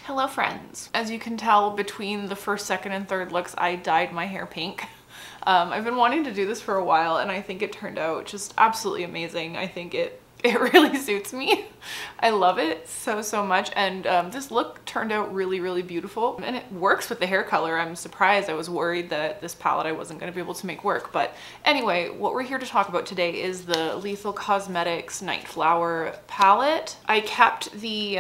Hello friends. As you can tell, between the first, second, and third looks, I dyed my hair pink. I've been wanting to do this for a while and I think it turned out just absolutely amazing. I think it really suits me. I love it so much, and this look turned out really beautiful and it works with the hair color. I'm surprised. I was worried that this palette I wasn't going to be able to make work, but anyway, what we're here to talk about today is the Lethal Cosmetics NIGHTFLOWER palette. I kept the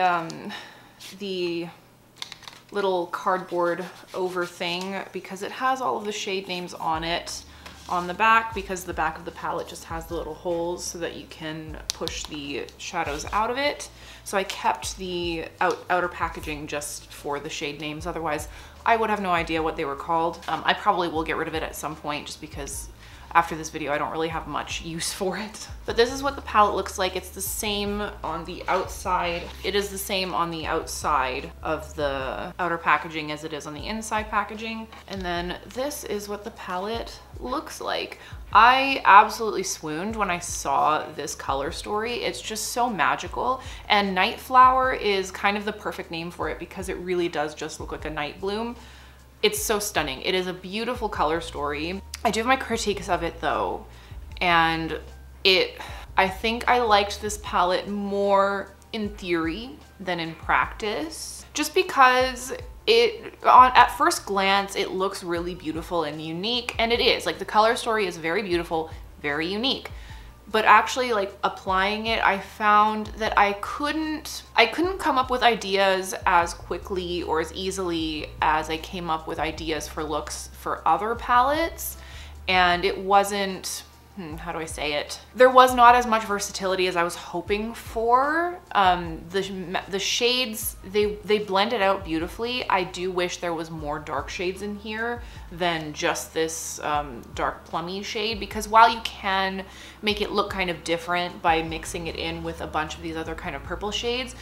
little cardboard over thing because it has all of the shade names on it on the back, because the back of the palette just has the little holes so that you can push the shadows out of it. So I kept the outer packaging just for the shade names. Otherwise, I would have no idea what they were called. I probably will get rid of it at some point just because after this video, I don't really have much use for it. But this is what the palette looks like. It's the same on the outside. It is the same on the outside of the outer packaging as it is on the inside packaging. And then this is what the palette looks like. I absolutely swooned when I saw this color story. It's just so magical. And NIGHTFLOWER is kind of the perfect name for it because it really does just look like a night bloom. It's so stunning. It is a beautiful color story. I do have my critiques of it though, and I think I liked this palette more in theory than in practice, just because at first glance, it looks really beautiful and unique, and it is. Like, the color story is very beautiful, very unique. But actually, like, applying it, I found that I couldn't come up with ideas as quickly or as easily as I came up with ideas for looks for other palettes. And it wasn't, how do I say it? There was not as much versatility as I was hoping for. The shades, they blended out beautifully. I do wish there was more dark shades in here than just this dark plummy shade, because while you can make it look kind of different by mixing it in with a bunch of these other kind of purple shades,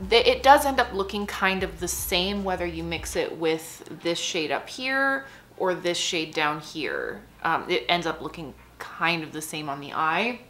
it does end up looking kind of the same whether you mix it with this shade up here or this shade down here. It ends up looking kind of the same on the eye.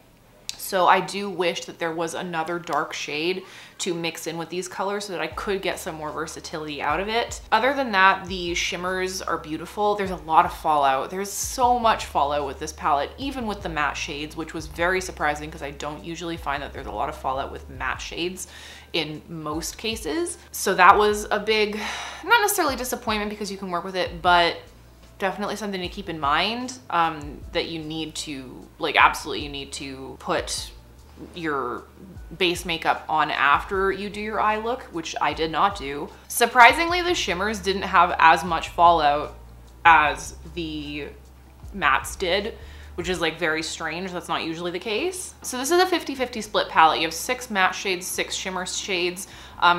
So I do wish that there was another dark shade to mix in with these colors so that I could get some more versatility out of it. Other than that, the shimmers are beautiful. There's a lot of fallout. There's so much fallout with this palette, even with the matte shades, which was very surprising because I don't usually find that there's a lot of fallout with matte shades in most cases. So that was a big, not necessarily disappointment because you can work with it, but definitely something to keep in mind, that you need to, like, absolutely you need to put your base makeup on after you do your eye look, which I did not do. Surprisingly, the shimmers didn't have as much fallout as the mattes did, which is like very strange. That's not usually the case. So this is a 50-50 split palette. You have 6 matte shades, 6 shimmer shades.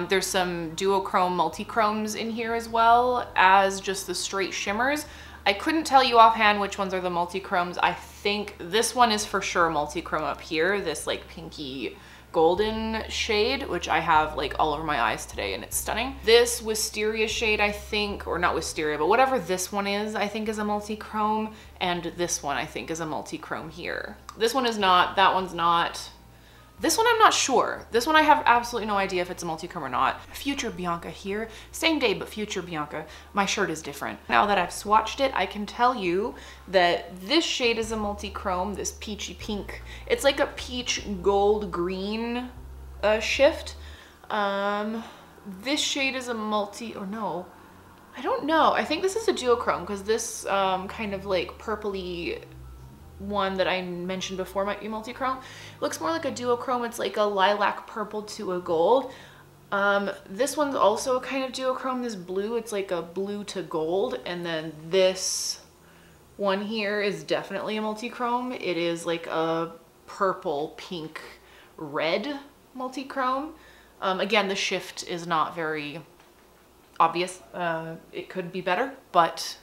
There's some duochrome multi-chromes in here as well as just the straight shimmers. I couldn't tell you offhand which ones are the multi-chromes. I think this one is for sure multi-chrome up here, this like pinky golden shade, which I have like all over my eyes today and it's stunning. This wisteria shade, I think, or not wisteria, but whatever this one is, I think is a multi-chrome, and this one I think is a multi-chrome here. This one is not, that one's not. This one I'm not sure. This one I have absolutely no idea if it's a multi-chrome or not. Future Bianca here. Same day, but future Bianca. My shirt is different. Now that I've swatched it, I can tell you that this shade is a multi-chrome, this peachy pink. It's like a peach gold green shift. This shade is a or no, I don't know. I think this is a duochrome because this kind of like purpley one that I mentioned before might be multi-chrome. Looks more like a duochrome. It's like a lilac purple to a gold. This one's also a kind of duochrome, this blue. It's like a blue to gold. And then this one here is definitely a multi-chrome. It is like a purple, pink, red multi-chrome. Again, the shift is not very obvious. It could be better, but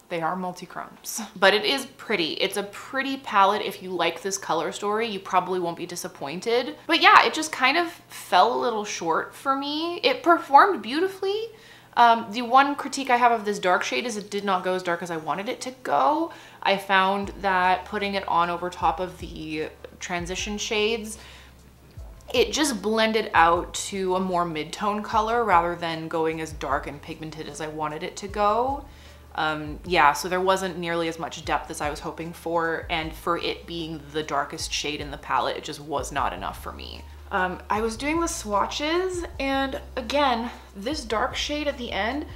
they are multi-chromes. But it is pretty. It's a pretty palette. If you like this color story, you probably won't be disappointed. But yeah, it just kind of fell a little short for me. It performed beautifully. The one critique I have of this dark shade is it did not go as dark as I wanted it to go. I found that putting it on over top of the transition shades it just blended out to a more mid-tone color rather than going as dark and pigmented as I wanted it to go. Yeah, so there wasn't nearly as much depth as I was hoping for, and for it being the darkest shade in the palette, it just was not enough for me. I was doing the swatches, and again, this dark shade at the end,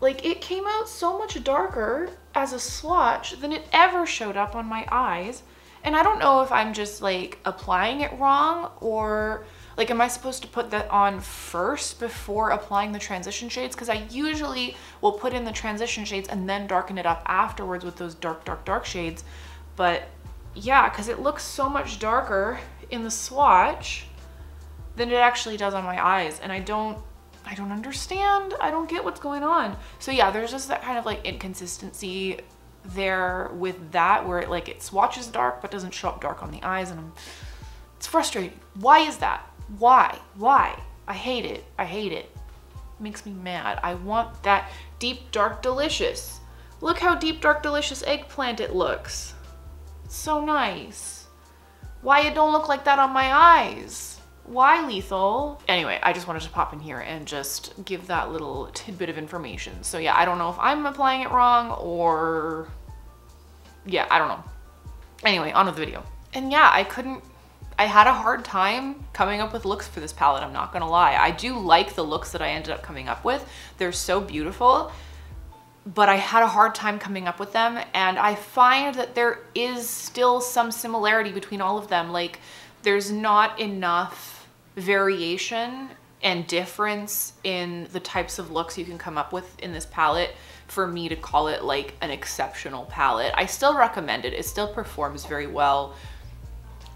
like, it came out so much darker as a swatch than it ever showed up on my eyes. And I don't know if I'm just like applying it wrong, or like, am I supposed to put that on first before applying the transition shades? Because I usually will put in the transition shades and then darken it up afterwards with those dark, dark, dark shades. But yeah, because it looks so much darker in the swatch than it actually does on my eyes. And I don't understand. I don't get what's going on. So yeah, there's just that kind of like inconsistency there with that, where it swatches dark but doesn't show up dark on the eyes, and it's frustrating. Why is that? Why? I hate it. It makes me mad. I want that deep dark delicious. Look how deep dark delicious eggplant it looks. It's so nice. Why it don't look like that on my eyes? Why, Lethal? Anyway, I just wanted to pop in here and just give that little tidbit of information. So yeah, I don't know if I'm applying it wrong, or yeah, I don't know. Anyway, on with the video. And yeah, I had a hard time coming up with looks for this palette, I'm not gonna lie. I do like the looks that I ended up coming up with. They're so beautiful, but I had a hard time coming up with them, and I find that there is still some similarity between all of them. Like, there's not enough variation and difference in the types of looks you can come up with in this palette for me to call it like an exceptional palette. I still recommend it. It still performs very well,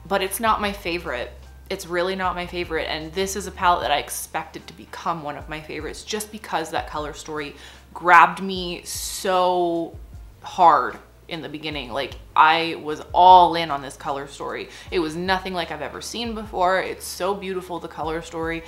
but it's not my favorite. It's really not my favorite. And this is a palette that I expected to become one of my favorites, just because that color story grabbed me so hard in the beginning. Like, I was all in on this color story. It was nothing like I've ever seen before. It's so beautiful, the color story,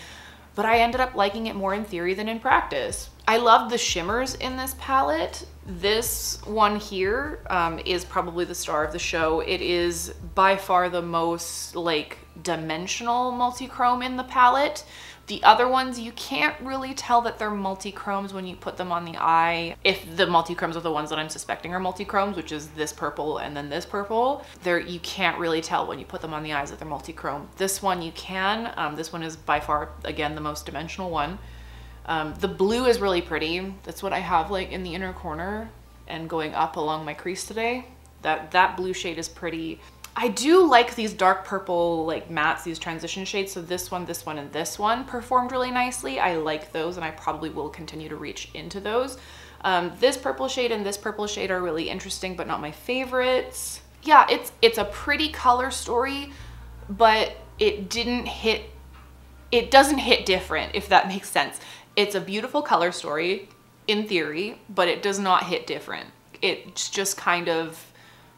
but I ended up liking it more in theory than in practice. I love the shimmers in this palette. This one here is probably the star of the show. It is by far the most like dimensional multi-chrome in the palette. The other ones, you can't really tell that they're multi-chromes when you put them on the eye. If the multi-chromes are the ones that I'm suspecting are multi-chromes, which is this purple and then this purple, you can't really tell when you put them on the eyes that they're multi-chrome. This one you can. This one is by far, again, the most dimensional one. The blue is really pretty. That's what I have like in the inner corner and going up along my crease today. That blue shade is pretty. I do like these dark purple like mattes, these transition shades. So this one, and this one performed really nicely. I like those, and I probably will continue to reach into those. This purple shade and this purple shade are really interesting, but not my favorites. Yeah, it's a pretty color story, but it doesn't hit different, if that makes sense. It's a beautiful color story in theory, but it does not hit different. It's just kind of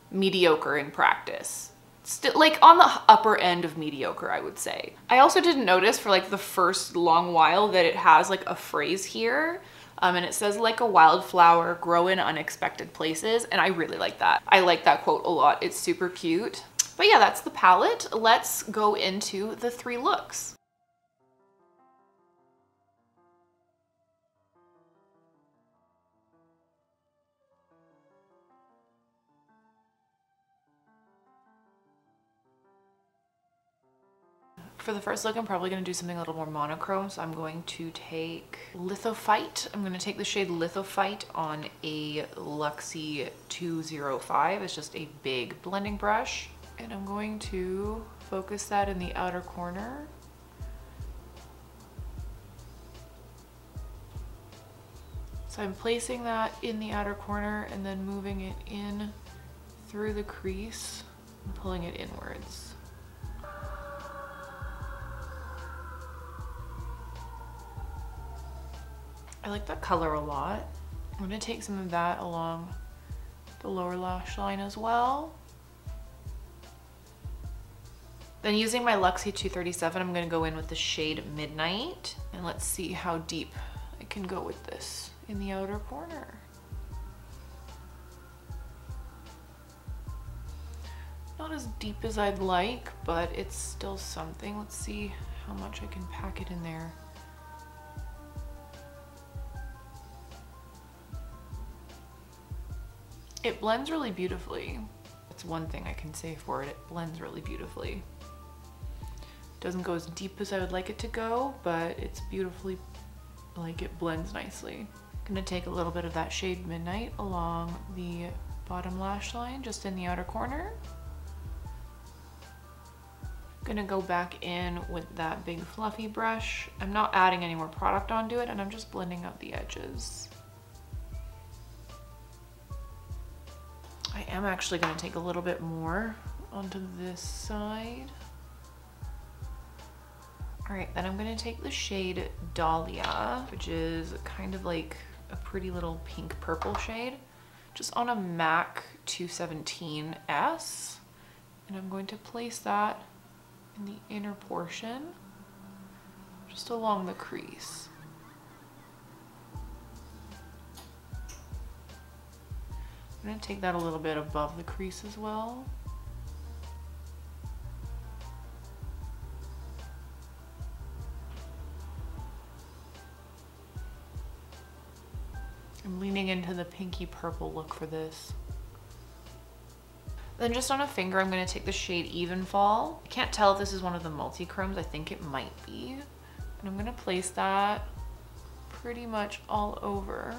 mediocre in practice. Still, like, on the upper end of mediocre, I would say. I also didn't notice for like the first long while that it has like a phrase here, and it says, like a wildflower, grow in unexpected places, and I really like that. I like that quote a lot. It's super cute. But yeah, that's the palette. Let's go into the 3 looks. For the first look, I'm probably going to do something a little more monochrome, so I'm going to take Lithophyte. I'm going to take the shade Lithophyte on a Luxie 205. It's just a big blending brush, and I'm going to focus that in the outer corner. So I'm placing that in the outer corner and then moving it in through the crease and pulling it inwards. I like that color a lot. I'm gonna take some of that along the lower lash line as well. Then using my Luxie 237, I'm gonna go in with the shade Midnight, and let's see how deep I can go with this in the outer corner. Not as deep as I'd like, but it's still something. Let's see how much I can pack it in there. It blends really beautifully. That's one thing I can say for it. It blends really beautifully. Doesn't go as deep as I would like it to go, but it's beautifully, like, it blends nicely. I'm gonna take a little bit of that shade Midnight along the bottom lash line, just in the outer corner. Gonna go back in with that big fluffy brush. I'm not adding any more product onto it, and I'm just blending out the edges. I am actually gonna take a little bit more onto this side. All right, then I'm gonna take the shade Dahlia, which is kind of like a pretty little pink purple shade, just on a MAC 217S. And I'm going to place that in the inner portion, just along the crease. I'm gonna take that a little bit above the crease as well. I'm leaning into the pinky purple look for this. Then just on a finger, I'm gonna take the shade Evenfall. I can't tell if this is one of the multi-chromes. I think it might be. And I'm gonna place that pretty much all over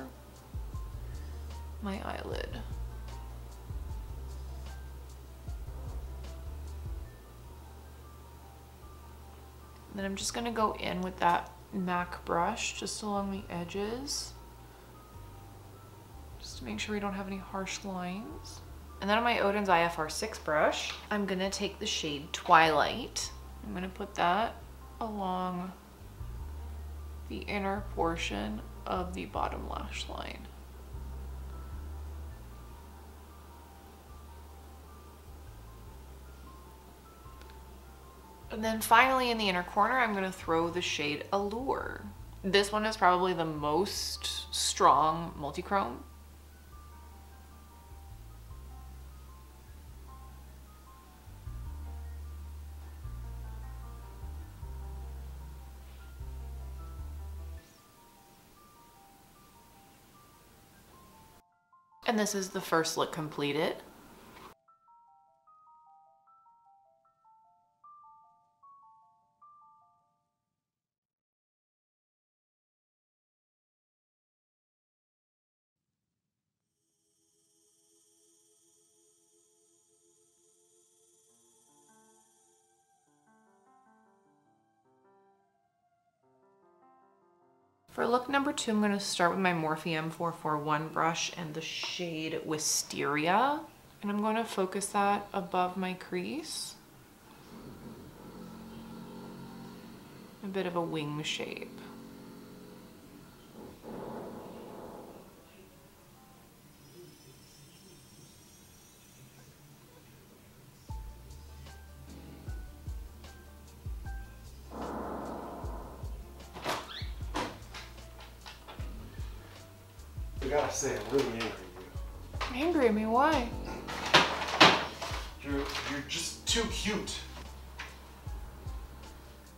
my eyelid. Then I'm just gonna go in with that MAC brush just along the edges, just to make sure we don't have any harsh lines. And then on my Odin's IFR 6 brush, I'm gonna take the shade Twilight. I'm gonna put that along the inner portion of the bottom lash line. And then finally in the inner corner, I'm gonna throw the shade Allure. This one is probably the most strong multi-chrome. And this is the first look completed. For look number 2, I'm going to start with my Morphe M441 brush and the shade Wisteria. And I'm going to focus that above my crease. A bit of a wing shape. I gotta say, I'm really angry at you. Angry at me? Why? You're just too cute.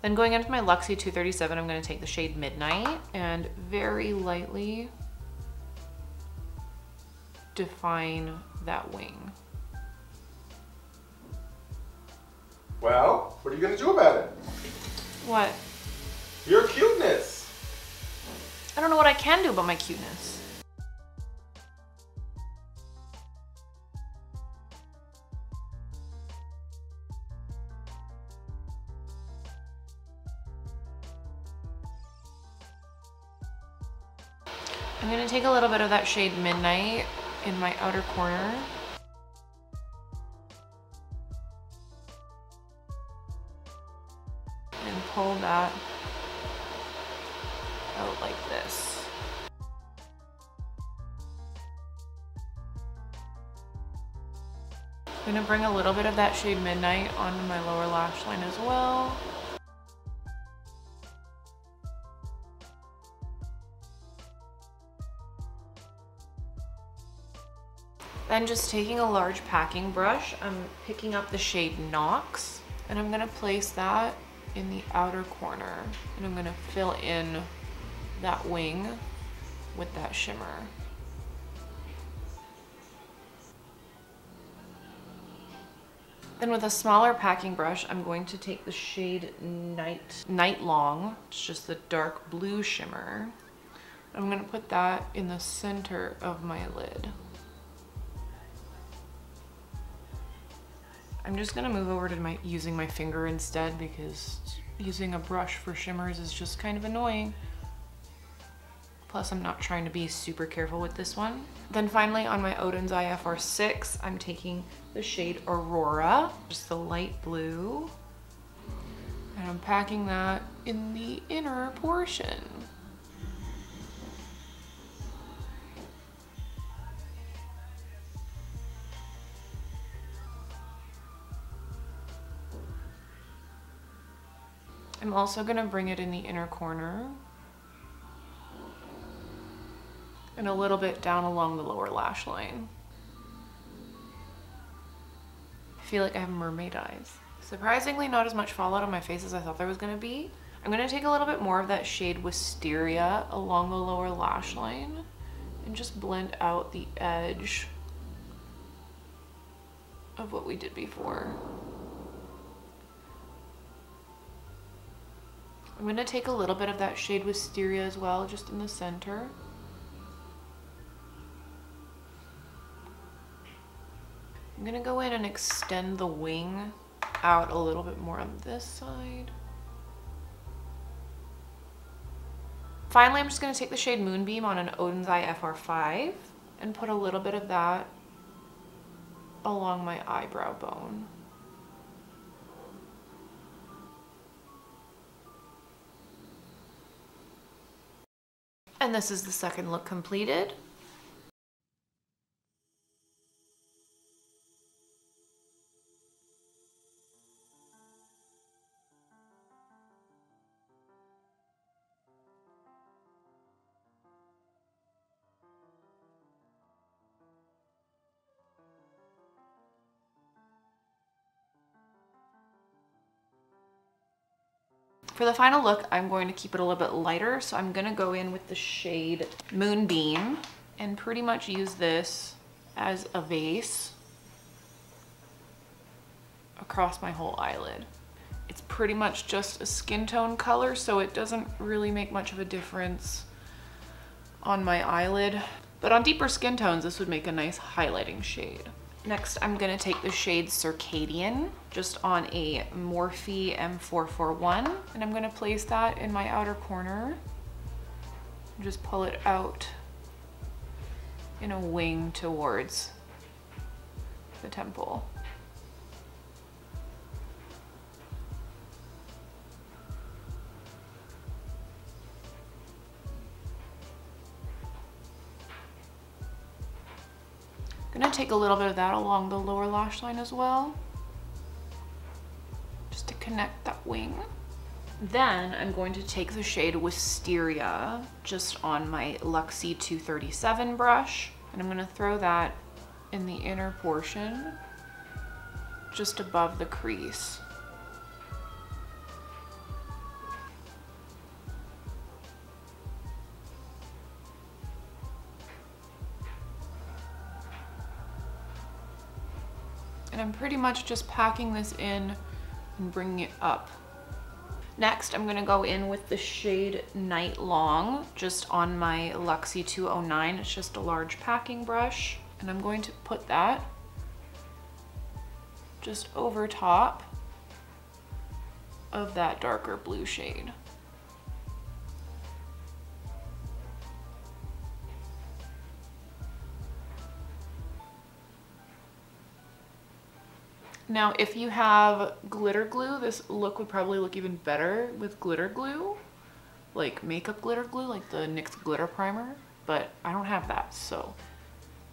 Then going into my Luxie 237, I'm going to take the shade Midnight and very lightly define that wing. Well, what are you gonna do about it? What? Your cuteness. I don't know what I can do about my cuteness. I'm going to take a little bit of that shade Midnight in my outer corner. And pull that out like this. I'm going to bring a little bit of that shade Midnight onto my lower lash line as well. Then just taking a large packing brush, I'm picking up the shade Nox, and I'm gonna place that in the outer corner, and I'm gonna fill in that wing with that shimmer. Then with a smaller packing brush, I'm going to take the shade Night Long. It's just the dark blue shimmer. I'm gonna put that in the center of my lid. I'm just gonna move over to using my finger instead, because using a brush for shimmers is just kind of annoying. Plus, I'm not trying to be super careful with this one. Then finally, on my Oden's IFR 6, I'm taking the shade Aurora, just the light blue, and I'm packing that in the inner portion. I'm also gonna bring it in the inner corner and a little bit down along the lower lash line. I feel like I have mermaid eyes. Surprisingly, not as much fallout on my face as I thought there was gonna be. I'm gonna take a little bit more of that shade Wisteria along the lower lash line and just blend out the edge of what we did before. I'm gonna take a little bit of that shade Wisteria as well, just in the center. I'm gonna go in and extend the wing out a little bit more on this side. Finally, I'm just gonna take the shade Moonbeam on an Oden's IFR 5 and put a little bit of that along my eyebrow bone. And this is the second look completed. For the final look, I'm going to keep it a little bit lighter, so I'm gonna go in with the shade Moonbeam and pretty much use this as a base across my whole eyelid. It's pretty much just a skin tone color, so it doesn't really make much of a difference on my eyelid, but on deeper skin tones, this would make a nice highlighting shade. Next, I'm gonna take the shade Circadian, just on a Morphe M441, and I'm gonna place that in my outer corner. Just pull it out in a wing towards the temple. I'm gonna take a little bit of that along the lower lash line as well, just to connect that wing. Then I'm going to take the shade Wisteria just on my Luxie 237 brush, and I'm gonna throw that in the inner portion, just above the crease. And I'm pretty much just packing this in and bringing it up. Next, I'm gonna go in with the shade Night Long, just on my Luxie 209. It's just a large packing brush. And I'm going to put that just over top of that darker blue shade. Now, if you have glitter glue, this look would probably look even better with glitter glue, like makeup glitter glue, like the NYX glitter primer, but I don't have that, so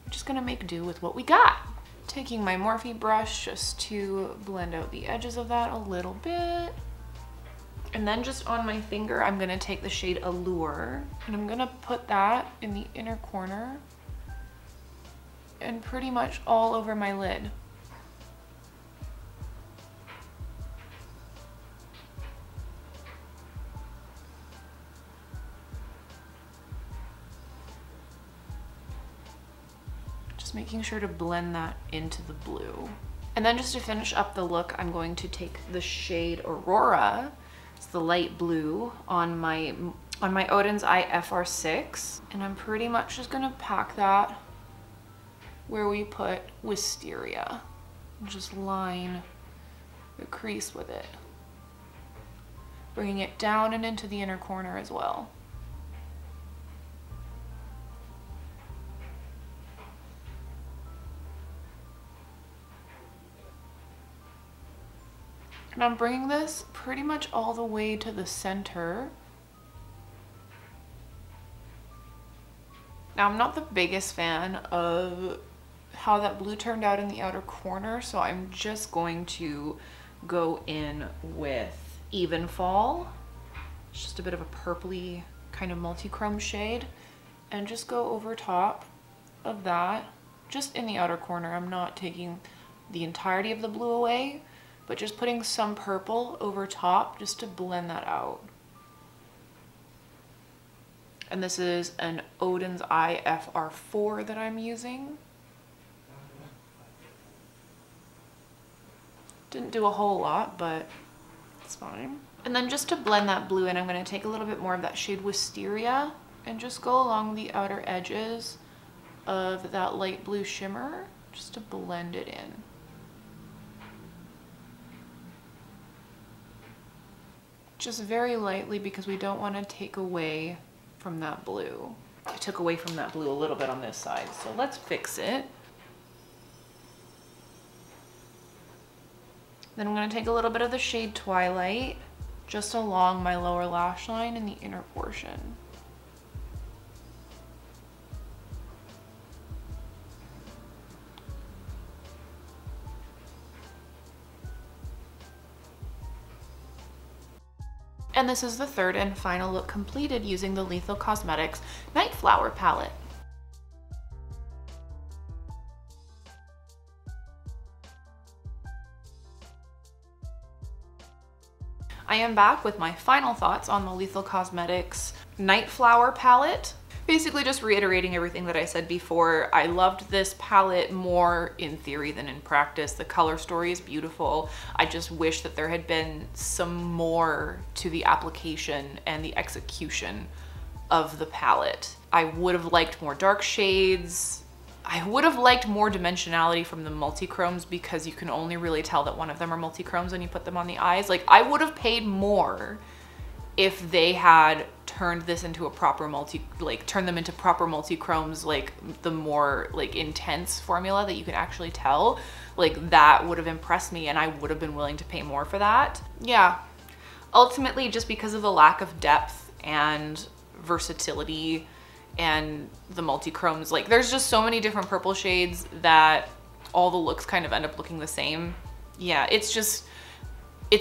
I'm just gonna make do with what we got. Taking my Morphe brush just to blend out the edges of that a little bit. And then just on my finger, I'm gonna take the shade Allure, and I'm gonna put that in the inner corner and pretty much all over my lid. Just making sure to blend that into the blue. And then just to finish up the look, I'm going to take the shade Aurora. It's the light blue on my Odin's Eye FR6. And I'm pretty much just gonna pack that where we put Wisteria. Just line the crease with it. Bringing it down and into the inner corner as well. And I'm bringing this pretty much all the way to the center. Now, I'm not the biggest fan of how that blue turned out in the outer corner, so I'm just going to go in with Even Fall. It's just a bit of a purpley kind of multi-chrome shade, and just go over top of that, just in the outer corner. I'm not taking the entirety of the blue away, but just putting some purple over top just to blend that out. And this is an Odin's Eye FR4 that I'm using. Didn't do a whole lot, but it's fine. And then just to blend that blue in, I'm going to take a little bit more of that shade Wisteria and just go along the outer edges of that light blue shimmer just to blend it in. Just very lightly, because we don't want to take away from that blue. I took away from that blue a little bit on this side, so let's fix it. Then I'm going to take a little bit of the shade Twilight just along my lower lash line in the inner portion. And this is the third and final look completed using the Lethal Cosmetics Nightflower palette. I am back with my final thoughts on the Lethal Cosmetics Nightflower palette. Basically just reiterating everything that I said before. I loved this palette more in theory than in practice. The color story is beautiful. I just wish that there had been some more to the application and the execution of the palette. I would have liked more dark shades. I would have liked more dimensionality from the multi-chromes, because you can only really tell that one of them are multi-chromes when you put them on the eyes. Like, I would have paid more if they had turned this into a proper turned them into proper multi-chromes, like the more like intense formula that you can actually tell. Like, that would have impressed me, and I would have been willing to pay more for that. Yeah, ultimately just because of the lack of depth and versatility and the multi-chromes, like there's just so many different purple shades that all the looks kind of end up looking the same. Yeah, it's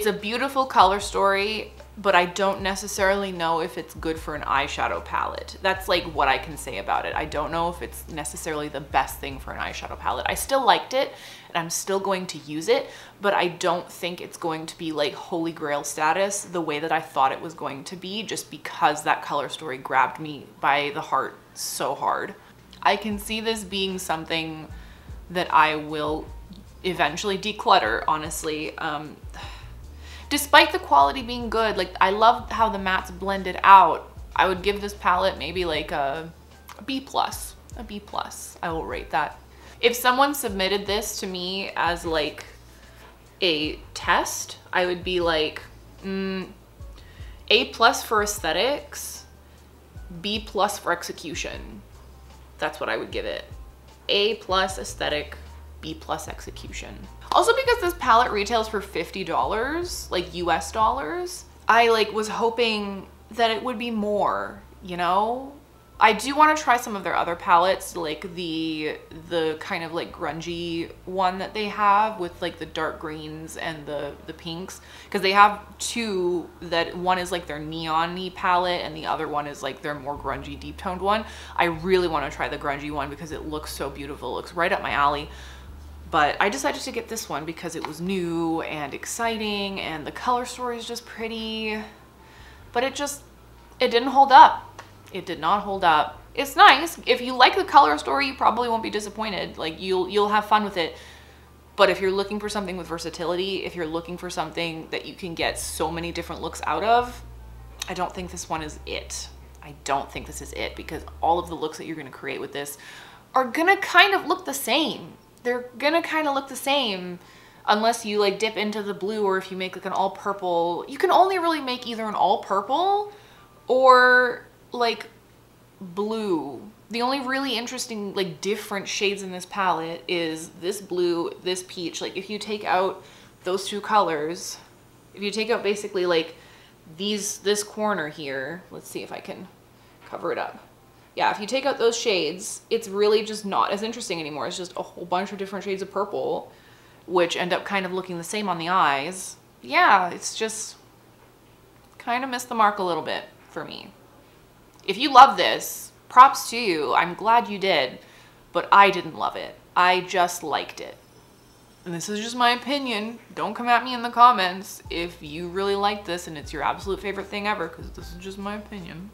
a beautiful color story, but I don't necessarily know if it's good for an eyeshadow palette. That's like what I can say about it. I don't know if it's necessarily the best thing for an eyeshadow palette. I still liked it, and I'm still going to use it, but I don't think it's going to be like holy grail status the way that I thought it was going to be, just because that color story grabbed me by the heart so hard. I can see this being something that I will eventually declutter, honestly. Despite the quality being good, like I love how the mattes blended out. I would give this palette maybe like a B+, a B+. I will rate that. If someone submitted this to me as like a test, I would be like, A+ for aesthetics, B+ for execution. That's what I would give it. A+ aesthetic, B+ execution. Also, because this palette retails for $50, like US dollars, I like was hoping that it would be more, you know? I do want to try some of their other palettes, like the kind of like grungy one that they have with like the dark greens and the pinks, because they have two, that one is like their neon-y palette and the other one is like their more grungy deep toned one. I really want to try the grungy one because it looks so beautiful. It looks right up my alley. But I decided to get this one because it was new and exciting and the color story is just pretty, but it didn't hold up. It did not hold up. It's nice. If you like the color story, you probably won't be disappointed. Like you'll have fun with it. But if you're looking for something with versatility, if you're looking for something that you can get so many different looks out of, I don't think this one is it. I don't think this is it, because all of the looks that you're gonna create with this are gonna kind of look the same. They're gonna kind of look the same unless you like dip into the blue, or if you make like an all purple. You can only really make either an all purple or like blue. The only really interesting like different shades in this palette is this blue, this peach. Like if you take out those two colors, if you take out basically like this corner here, let's see if I can cover it up. Yeah, if you take out those shades, it's really just not as interesting anymore. It's just a whole bunch of different shades of purple, which end up kind of looking the same on the eyes. Yeah, it's just kind of missed the mark a little bit for me. If you love this, props to you. I'm glad you did, but I didn't love it. I just liked it. And this is just my opinion. Don't come at me in the comments if you really like this and it's your absolute favorite thing ever, because this is just my opinion.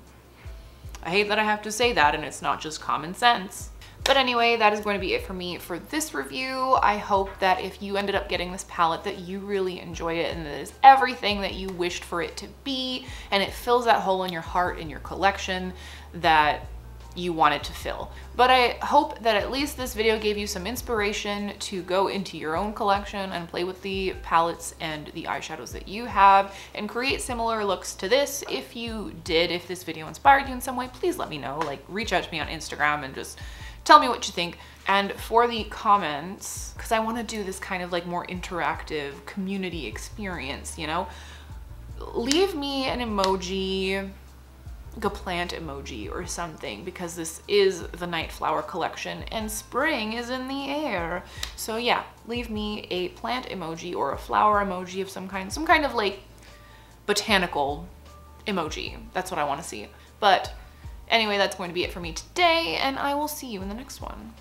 I hate that I have to say that and it's not just common sense. But anyway, that is going to be it for me for this review. I hope that if you ended up getting this palette that you really enjoyed it and that it is everything that you wished for it to be, and it fills that hole in your heart, in your collection that you wanted to fill. But I hope that at least this video gave you some inspiration to go into your own collection and play with the palettes and the eyeshadows that you have and create similar looks to this. If you did, if this video inspired you in some way, please let me know. Like, reach out to me on Instagram and just tell me what you think. And for the comments, because I want to do this kind of like more interactive community experience, you know, leave me an emoji, like a plant emoji or something, because this is the Nightflower collection and spring is in the air. So yeah, leave me a plant emoji or a flower emoji of some kind of like botanical emoji. That's what I want to see. But anyway, that's going to be it for me today, and I will see you in the next one.